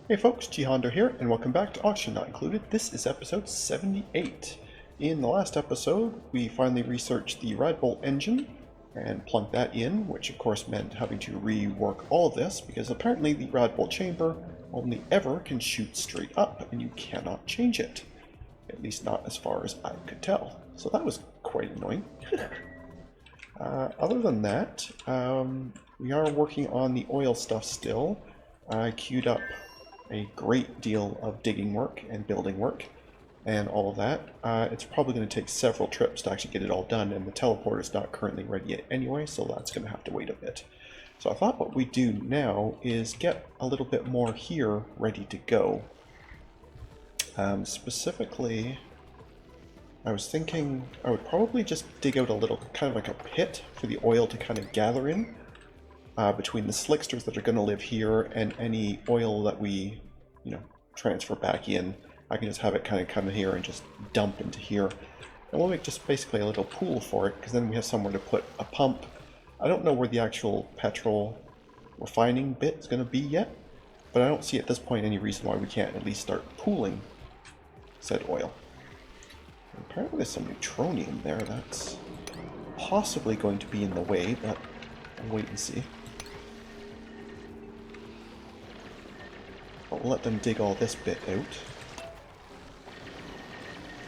Hey folks, GHondo here, and welcome back to Auction Not Included. This is episode 78. In the last episode, we finally researched the Radbolt engine and plugged that in, which of course meant having to rework all of this, because apparently the Radbolt chamber only ever can shoot straight up, and you cannot change it. At least not as far as I could tell. So that was quite annoying. Other than that, we are working on the oil stuff still. I queued up a great deal of digging work and building work and all of that. It's probably going to take several trips to actually get it all done, and the teleporter is not currently ready yet anyway, so that's going to have to wait a bit. So I thought what we do now is get a little bit more here ready to go. Specifically, I was thinking I would probably just dig out a little, kind of like a pit for the oil to kind of gather in. Between the Slicksters that are going to live here and any oil that we, transfer back in, I can just have it kind of come here and just dump into here. And we'll make just basically a little pool for it, because then we have somewhere to put a pump. I don't know where the actual petrol refining bit is going to be yet, but I don't see at this point any reason why we can't at least start pooling said oil. And apparently there's some neutronium there that's possibly going to be in the way, but I'll wait and see. We'll let them dig all this bit out.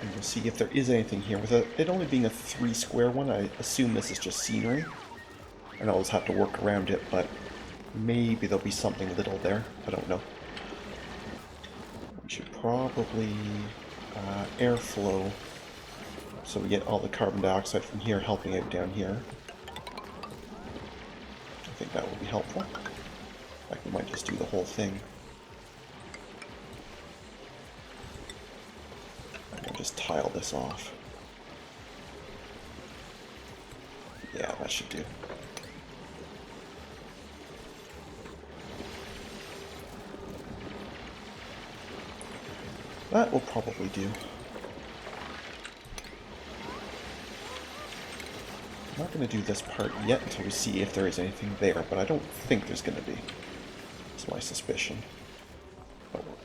And we'll see if there is anything here. With it only being a 3 square one, I assume this is just scenery. And I'll just have to work around it, but maybe there'll be something little there. I don't know. We should probably airflow so we get all the carbon dioxide from here helping out down here. I think that will be helpful. In fact, we might just do the whole thing. Just tile this off. Yeah, that should do. That will probably do. I'm not going to do this part yet until we see if there is anything there, but I don't think there's going to be. That's my suspicion. But we'll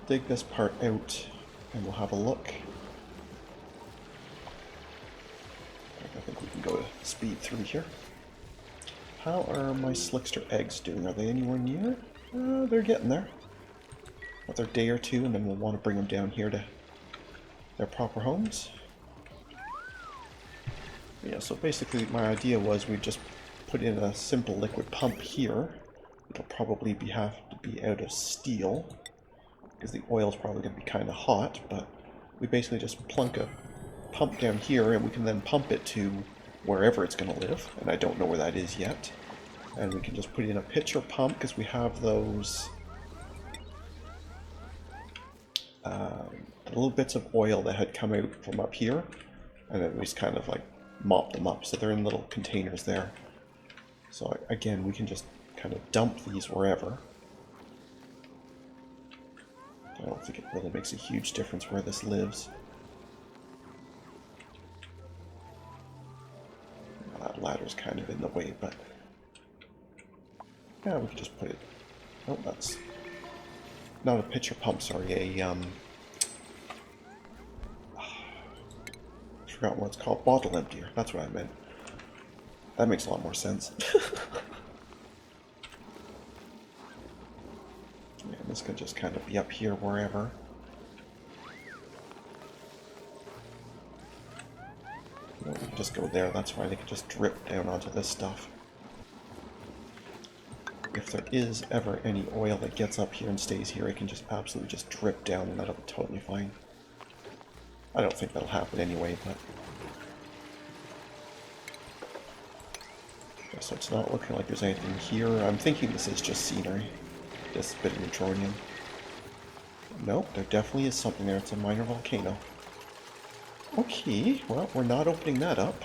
dig this part out and we'll have a look. I think we can go to speed through here. How are my Slickster eggs doing? Are they anywhere near? They're getting there. Another day or two, and then we'll want to bring them down here to their proper homes. Yeah, so basically my idea was we'd just put in a simple liquid pump here. It'll probably have to be out of steel, because the oil's probably going to be kind of hot, but we basically just plunk a pump down here, and we can then pump it to wherever it's going to live, and I don't know where that is yet. And we can just put in a pitcher pump, because we have those little bits of oil that had come out from up here, and then we just kind of like mop them up, so they're in little containers there. So again, we can just kind of dump these wherever. I don't think it really makes a huge difference where this lives. That ladder's kind of in the way, but yeah, we can just put it. Oh, that's not a pitcher pump. Sorry, I forgot what it's called. Bottle emptier. That's what I meant. That makes a lot more sense. Yeah, this could just kind of be up here wherever. We can just go there, that's why they can just drip down onto this stuff. If there is ever any oil that gets up here and stays here, it can just absolutely just drip down, and that'll be totally fine. I don't think that'll happen anyway, but... Yeah, so it's not looking like there's anything here. I'm thinking this is just scenery. Just a bit of neutronium. Nope, there definitely is something there. It's a minor volcano. Okay, well, we're not opening that up.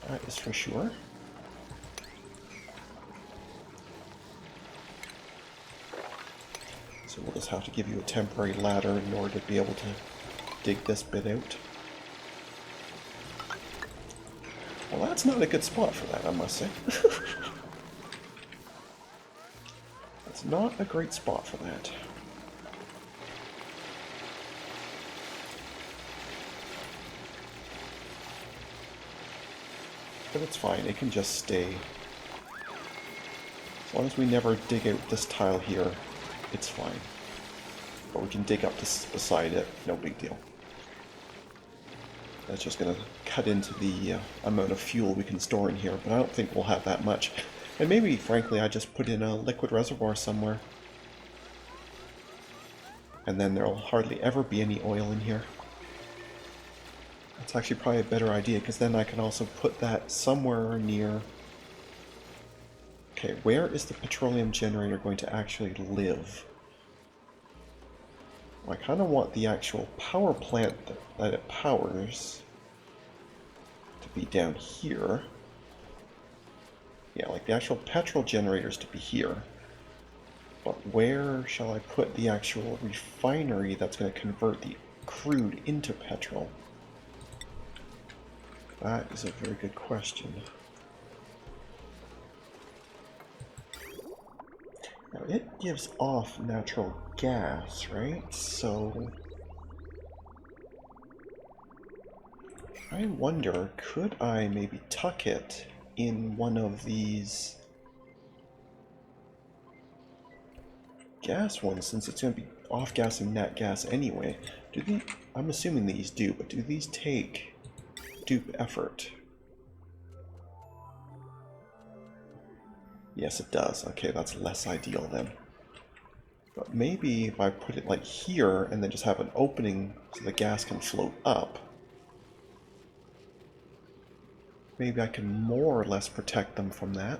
That is for sure. So we'll just have to give you a temporary ladder in order to be able to dig this bit out. Well, that's not a good spot for that, I must say. That's not a great spot for that. But it's fine, it can just stay. As long as we never dig out this tile here, it's fine. But we can dig up this beside it, no big deal. That's just going to cut into the amount of fuel we can store in here, but I don't think we'll have that much. And maybe, frankly, I just put in a liquid reservoir somewhere. And then there'll hardly ever be any oil in here. That's actually probably a better idea, because then I can also put that somewhere near... Okay, where is the petroleum generator going to actually live? Well, I kind of want the actual power plant that it powers to be down here. Yeah, like the actual petrol generators to be here. But where shall I put the actual refinery that's going to convert the crude into petrol? That is a very good question. Now, it gives off natural gas, right? So... I wonder, could I maybe tuck it in one of these gas ones, since it's going to be off-gassing nat gas anyway? Do these... I'm assuming these do, but do these take dupe effort? Yes, it does. Okay, that's less ideal then. But maybe if I put it like here and then just have an opening so the gas can float up, maybe I can more or less protect them from that.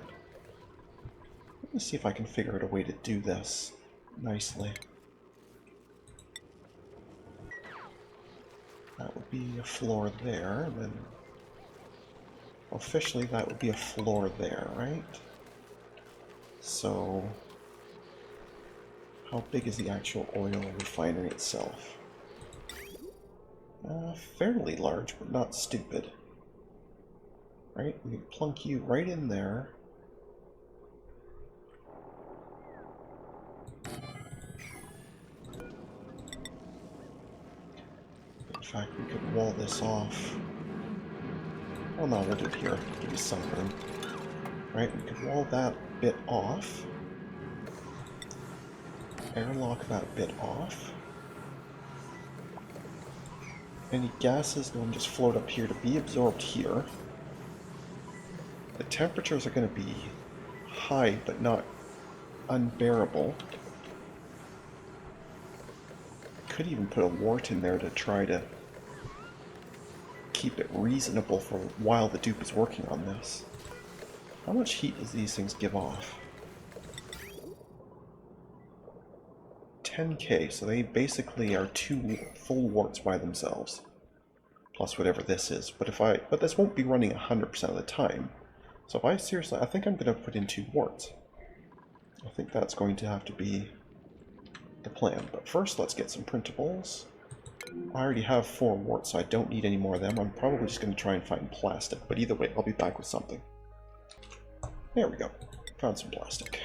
Let me see if I can figure out a way to do this nicely. That would be a floor there, and then officially that would be a floor there, right? So, how big is the actual oil refinery itself? Fairly large, but not stupid. Right? We can plunk you right in there. In fact, we could wall this off. Well, no, we'll do it here. Give you some room. Right, we could wall that bit off. Airlock that bit off. Any gases don't just float up here to be absorbed here. The temperatures are going to be high, but not unbearable. Could even put a wart in there to try to keep it reasonable for while the dupe is working on this. How much heat does these things give off? 10k, so they basically are 2 full warts by themselves. Plus whatever this is. But this won't be running 100% of the time. So if I seriously, I think I'm going to put in 2 warts. I think that's going to have to be the plan. But first, let's get some printables. I already have 4 warts, so I don't need any more of them. I'm probably just going to try and find plastic. But either way, I'll be back with something. There we go. Found some plastic.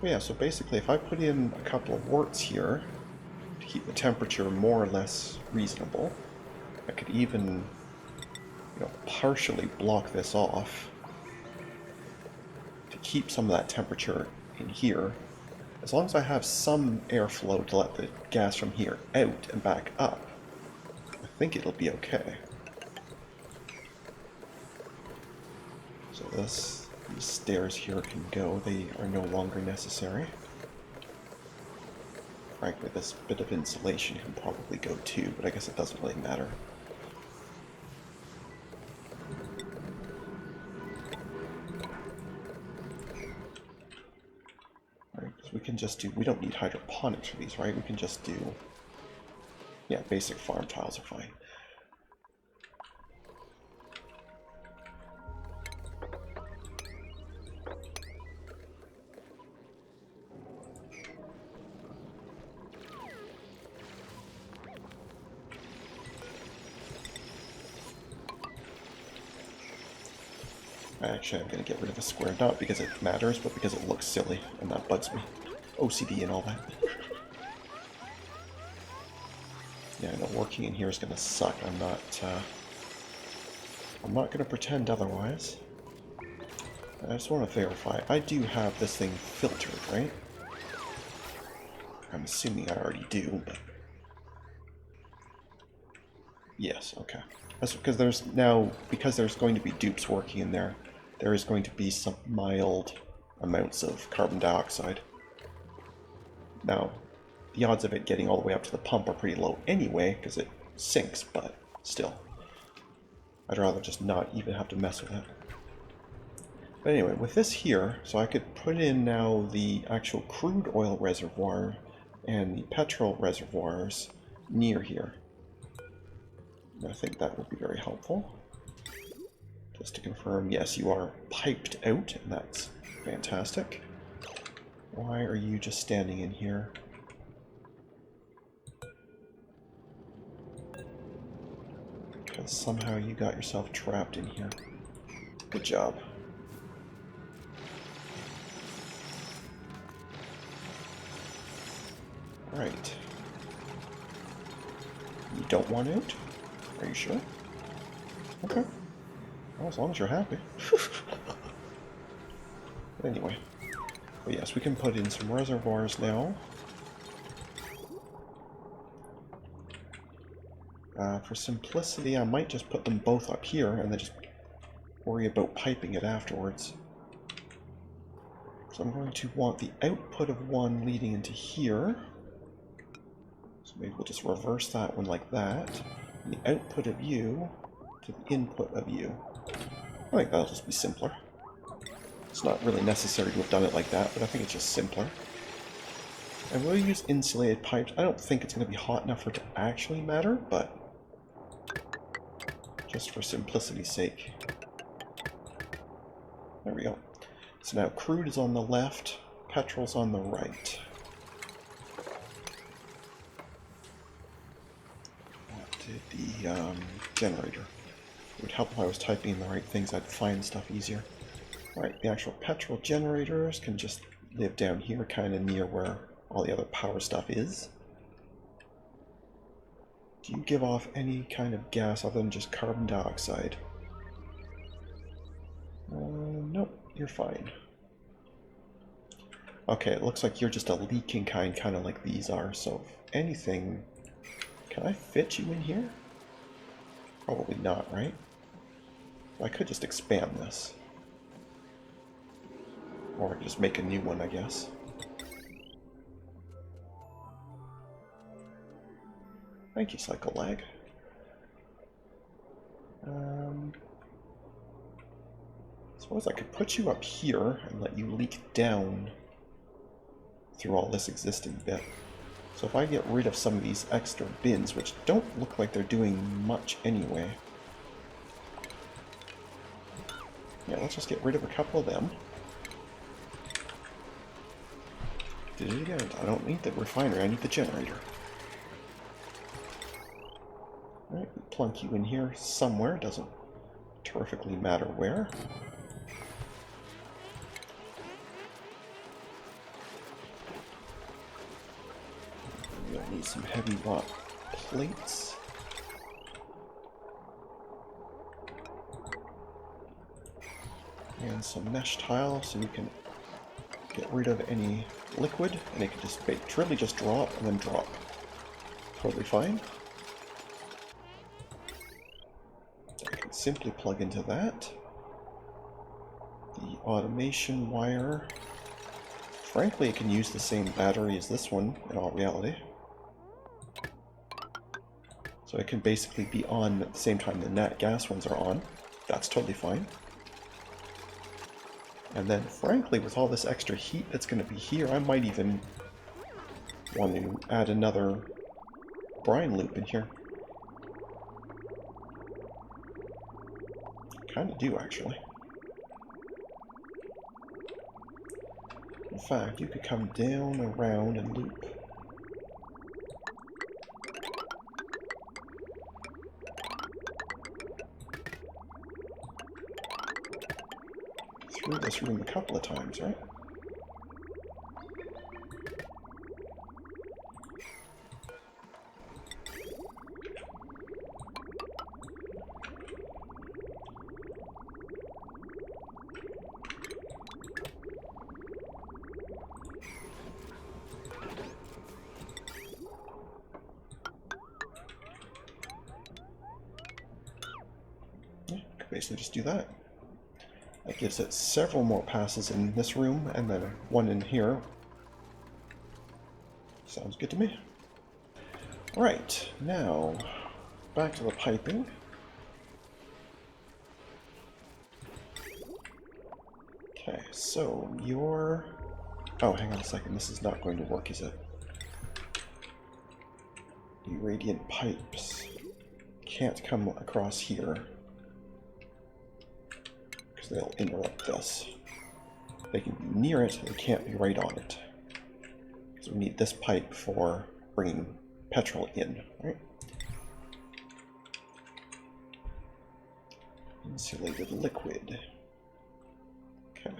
But yeah, so basically if I put in a couple of warts here to keep the temperature more or less reasonable, I could even, partially block this off to keep some of that temperature in here. As long as I have some airflow to let the gas from here out and back up, I think it'll be okay. So these stairs here can go, they are no longer necessary. Frankly, this bit of insulation can probably go too, but I guess it doesn't really matter. Alright, so we can just do, we don't need hydroponics for these, right? We can just do, yeah, basic farm tiles are fine. Actually, I'm going to get rid of the square, not because it matters, but because it looks silly, and that bugs me. OCD and all that. Yeah, I know working in here is going to suck. I'm not I'm not going to pretend otherwise. I just want to verify. I do have this thing filtered, right? I'm assuming I already do, but... Yes, okay. That's because there's now, because there's going to be dupes working in there, there is going to be some mild amounts of carbon dioxide. Now, the odds of it getting all the way up to the pump are pretty low anyway, because it sinks, but still. I'd rather just not even have to mess with it. But anyway, with this here, so I could put in now the actual crude oil reservoir and the petrol reservoirs near here. And I think that would be very helpful. Just to confirm, yes, you are piped out, and that's fantastic. Why are you just standing in here? Because somehow you got yourself trapped in here. Good job. Right. You don't want out? Are you sure? Okay. Well, as long as you're happy. Anyway. But yes, we can put in some reservoirs now. For simplicity, I might just put them both up here and then just worry about piping it afterwards. So I'm going to want the output of one leading into here. So maybe we'll just reverse that one like that. And the output of you to the input of you. I think that'll just be simpler. It's not really necessary to have done it like that, but I think it's just simpler. And we'll use insulated pipes. I don't think it's going to be hot enough for it to actually matter, but just for simplicity's sake. There we go. So now crude is on the left, petrol's on the right. What did the generator? It would help if I was typing the right things, I'd find stuff easier. Alright, the actual petrol generators can just live down here, kind of near where all the other power stuff is. Do you give off any kind of gas other than just carbon dioxide? Nope, you're fine. Okay, it looks like you're just a leaking kind of like these are, so if anything... Can I fit you in here? Probably not, right? I could just expand this. Or just make a new one, I guess. Thank you, Cycle Lag. Suppose I could put you up here and let you leak down through all this existing bit. So if I get rid of some of these extra bins, which don't look like they're doing much anyway. Yeah, let's just get rid of a couple of them. Did it again. I don't need the refinery, I need the generator. Alright, plunk you in here somewhere, doesn't terrifically matter where. We'll need some heavy rock plates. And some mesh tile so we can get rid of any liquid, and it can just truly just drop and then drop. Totally fine. I can simply plug into that. The automation wire. Frankly, it can use the same battery as this one in all reality. So it can basically be on at the same time the nat gas ones are on. That's totally fine. And then, frankly, with all this extra heat that's going to be here, I might even want to add another brine loop in here. Kind of do, actually. In fact, you could come down, around, and loop. Through this room a couple of times, right? basically just do that. That gives it several more passes in this room, and then one in here. Sounds good to me. Right, now, back to the piping. Okay, so your... Oh, hang on a second, this is not going to work, is it? The radiant pipes can't come across here, because they'll interrupt this. They can be near it, they can't be right on it. Because we need this pipe for bringing petrol in, right? Insulated liquid. Okay.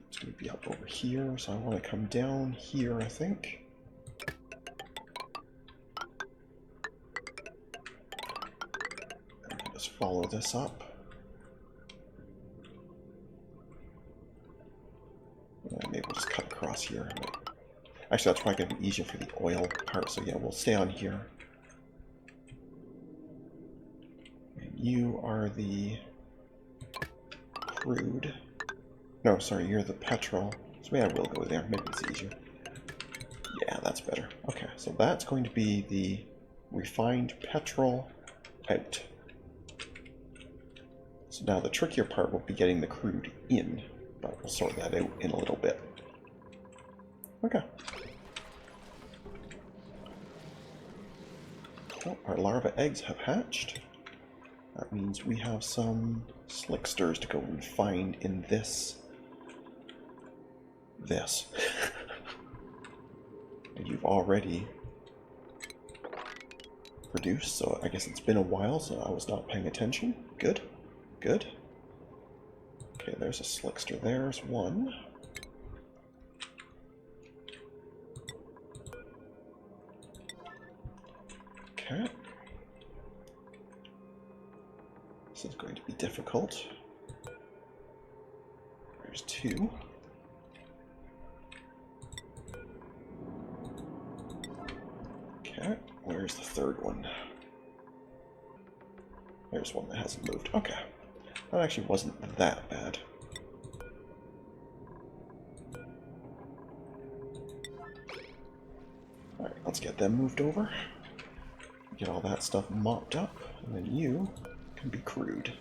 It's going to be up over here, so I want to come down here, I think. And just follow this up. Maybe we'll just cut across here. Actually, that's probably going to be easier for the oil part, so yeah, we'll stay on here. And you are the crude. No, sorry, you're the petrol. So maybe I will go there. Maybe it's easier. Yeah, that's better. Okay, so that's going to be the refined petrol out. So now the trickier part will be getting the crude in, but we'll sort that out in a little bit. Okay. Well, our larva eggs have hatched. That means we have some Slicksters to go and find in this. And you've already produced, so I guess it's been a while, so I was not paying attention. Good. Good. Okay, there's a Slickster. There's one. Okay. This is going to be difficult. There's two. Okay, where's the third one? There's one that hasn't moved. Okay. That actually wasn't that bad. Alright, let's get them moved over. Get all that stuff mopped up, and then you can be crude.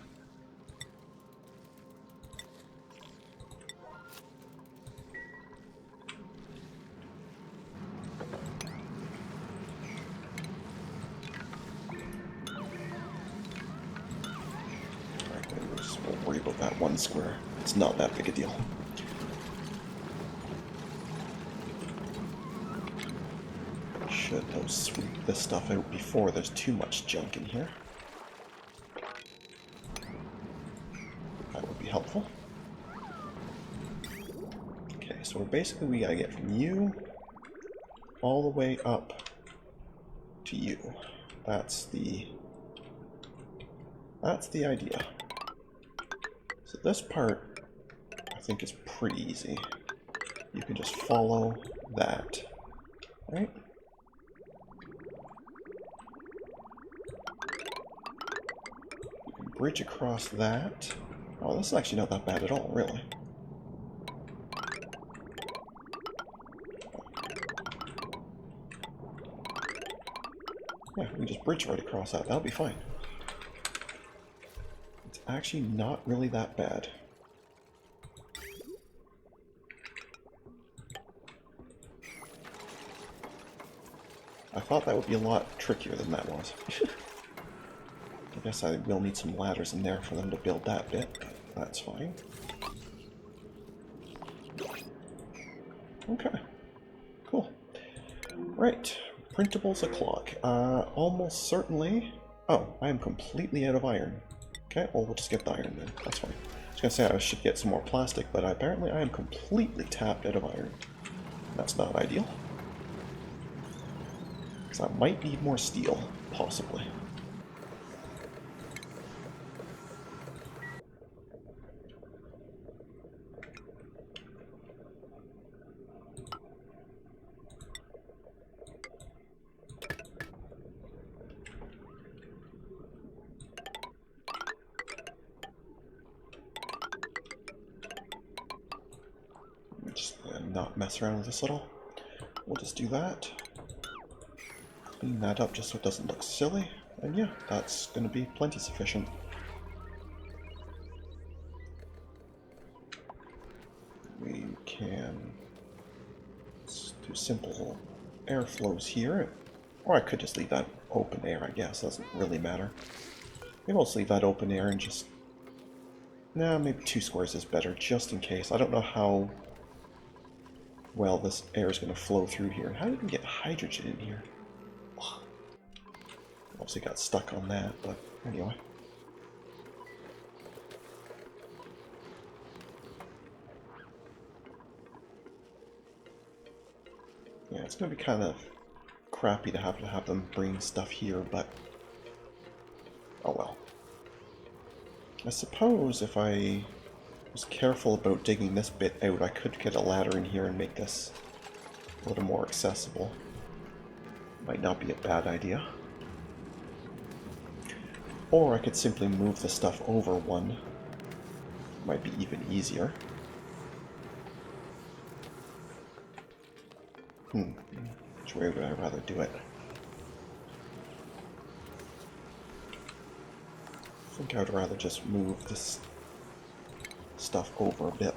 We'll worry about that one square. It's not that big a deal. Should though sweep this stuff out before there's too much junk in here. That would be helpful. Okay, so we gotta get from you all the way up to you. That's the idea. So this part, I think, is pretty easy. You can just follow that, right? You can bridge across that. Oh, this is actually not that bad at all, really. Yeah, we can just bridge right across that. That'll be fine. It's actually not really that bad. I thought that would be a lot trickier than that was. I guess I will need some ladders in there for them to build that bit, but that's fine. Okay, cool. Right, printables o'clock. Almost certainly... Oh, I am completely out of iron. Okay, well, we'll just get the iron then. That's fine. I was going to say I should get some more plastic, but apparently I am completely tapped out of iron. That's not ideal. Because I might need more steel, possibly. not mess around with this little. We'll just do that. Clean that up just so it doesn't look silly. And yeah, that's going to be plenty sufficient. We can do simple air flows here. Or I could just leave that open air, I guess. Doesn't really matter. Maybe I'll just leave that open air and just... Nah, maybe 2 squares is better, just in case. I don't know how well this air is going to flow through here. How did we get hydrogen in here? Ugh. Obviously got stuck on that, but anyway. Yeah, it's going to be kind of crappy to have them bring stuff here, but oh well. I suppose if I was careful about digging this bit out, I could get a ladder in here and make this a little more accessible. Might not be a bad idea. Or I could simply move the stuff over one. Might be even easier. Which way would I rather do it? I think I would rather just move this stuff over a bit.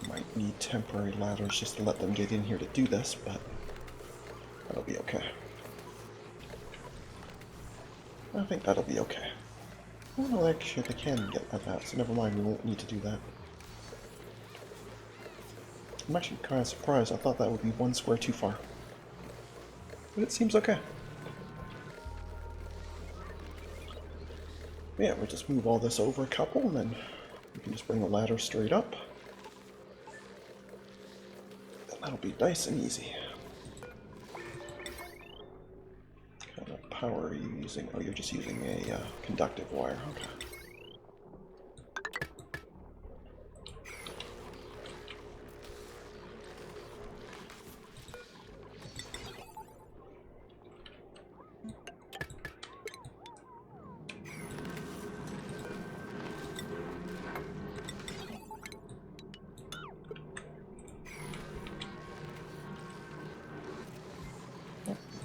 Might need temporary ladders just to let them get in here to do this, but that'll be okay. I think that'll be okay. Well, actually, they can get at that, so never mind, we won't need to do that. I'm actually kind of surprised. I thought that would be 1 square too far. But it seems okay. Yeah, we'll just move all this over a couple, and then we can just bring the ladder straight up. And that'll be nice and easy. What kind of power are you using? Oh, you're just using a conductive wire. Okay.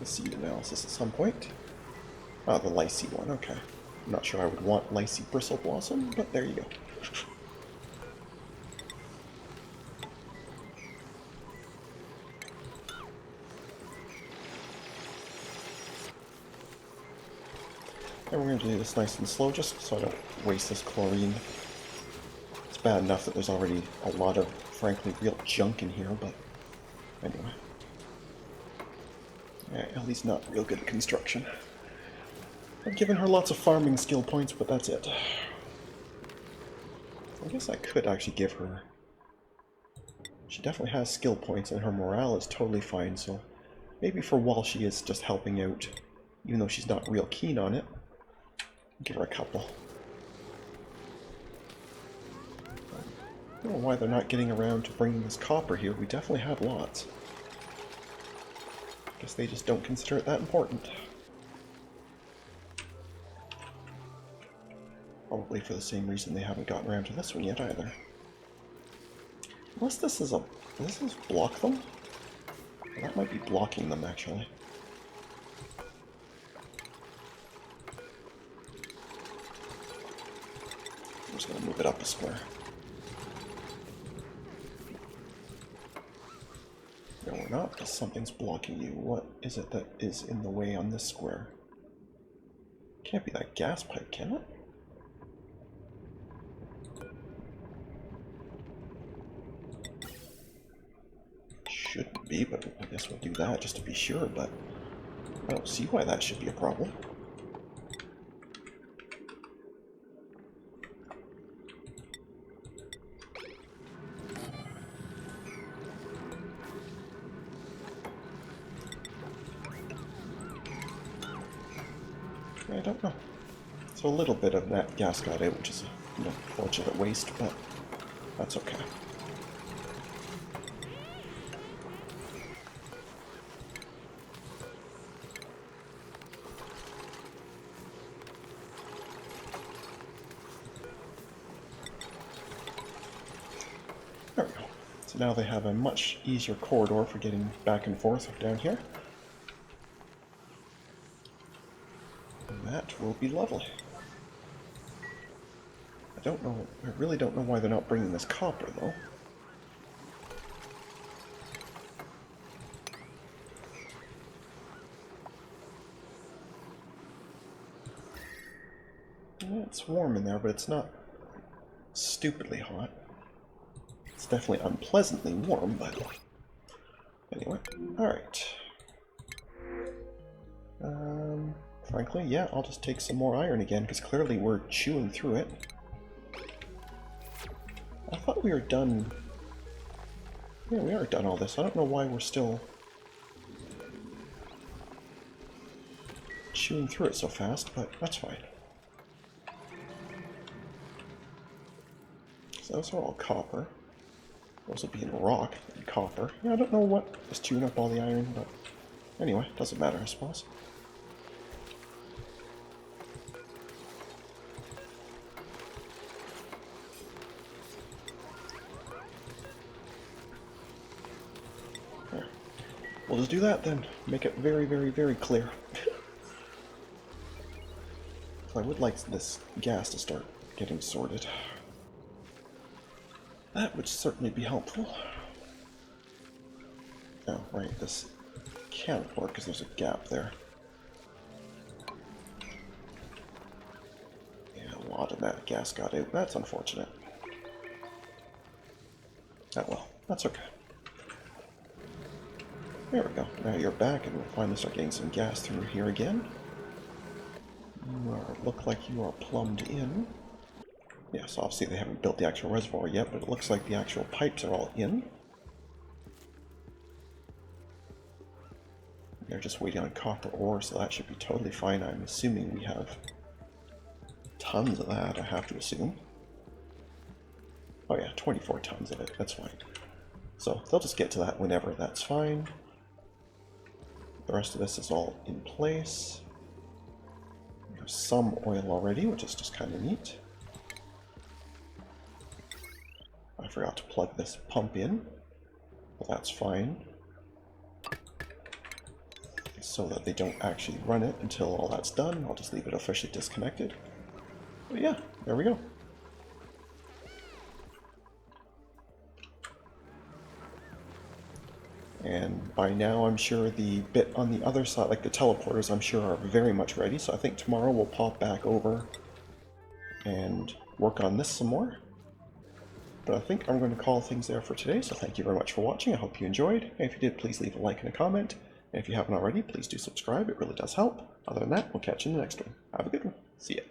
The seed analysis at some point. Ah, the Lycee one, okay. I'm not sure I would want Lycee Bristle Blossom, but there you go. And we're going to do this nice and slow just so I don't waste this chlorine. It's bad enough that there's already a lot of, frankly, real junk in here, but anyway. Yeah, Ellie's not real good at construction. I've given her lots of farming skill points, but that's it. I guess I could actually give her... She definitely has skill points, and her morale is totally fine, so maybe for while she is just helping out, even though she's not real keen on it, give her a couple. I don't know why they're not getting around to bringing this copper here. We definitely have lots. Guess they just don't consider it that important. Probably for the same reason they haven't gotten around to this one yet either. Unless this is a... Does this block them? Well, that might be blocking them, actually. I'm just going to move it up a square. No, we're not, because something's blocking you. What is it that is in the way on this square? Can't be that gas pipe, can it? Shouldn't be, but I guess we'll do that just to be sure, but I don't see why that should be a problem. I don't know. So a little bit of that gas got out, which is an unfortunate waste, but that's okay. There we go. So now they have a much easier corridor for getting back and forth down here. And that will be lovely. I really don't know why they're not bringing this copper, though. Yeah, it's warm in there, but it's not stupidly hot. It's definitely unpleasantly warm, but anyway. Alright. Frankly, yeah, I'll just take some more iron again, because clearly we're chewing through it. I thought we were done. Yeah, we are done all this. I don't know why we're still chewing through it so fast, but that's fine. So those are all copper. Those will be in rock and copper. Yeah, I don't know what is chewing up all the iron, but anyway, doesn't matter, I suppose. There. We'll just do that then. Make it very, very, very clear. I would like this gas to start getting sorted. That would certainly be helpful. Oh, right, this can't work because there's a gap there. Yeah, a lot of that gas got out. That's unfortunate. Oh well, that's okay. There we go. Now you're back and we'll finally start getting some gas through here again. You look like you are plumbed in. Yes, obviously they haven't built the actual reservoir yet, but it looks like the actual pipes are all in. They're just waiting on copper ore, so that should be totally fine. I'm assuming we have tons of that, I have to assume. Oh yeah, 24 tons of it, that's fine. So they'll just get to that whenever, that's fine. The rest of this is all in place. We have some oil already, which is just kind of neat. I forgot to plug this pump in, but that's fine. So that they don't actually run it until all that's done. I'll just leave it officially disconnected. But yeah, there we go. And by now I'm sure the bit on the other side, like the teleporters, I'm sure are very much ready. So I think tomorrow we'll pop back over and work on this some more. But I think I'm going to call things there for today, so thank you very much for watching. I hope you enjoyed. And if you did, please leave a like and a comment. And if you haven't already, please do subscribe. It really does help. Other than that, we'll catch you in the next one. Have a good one. See ya.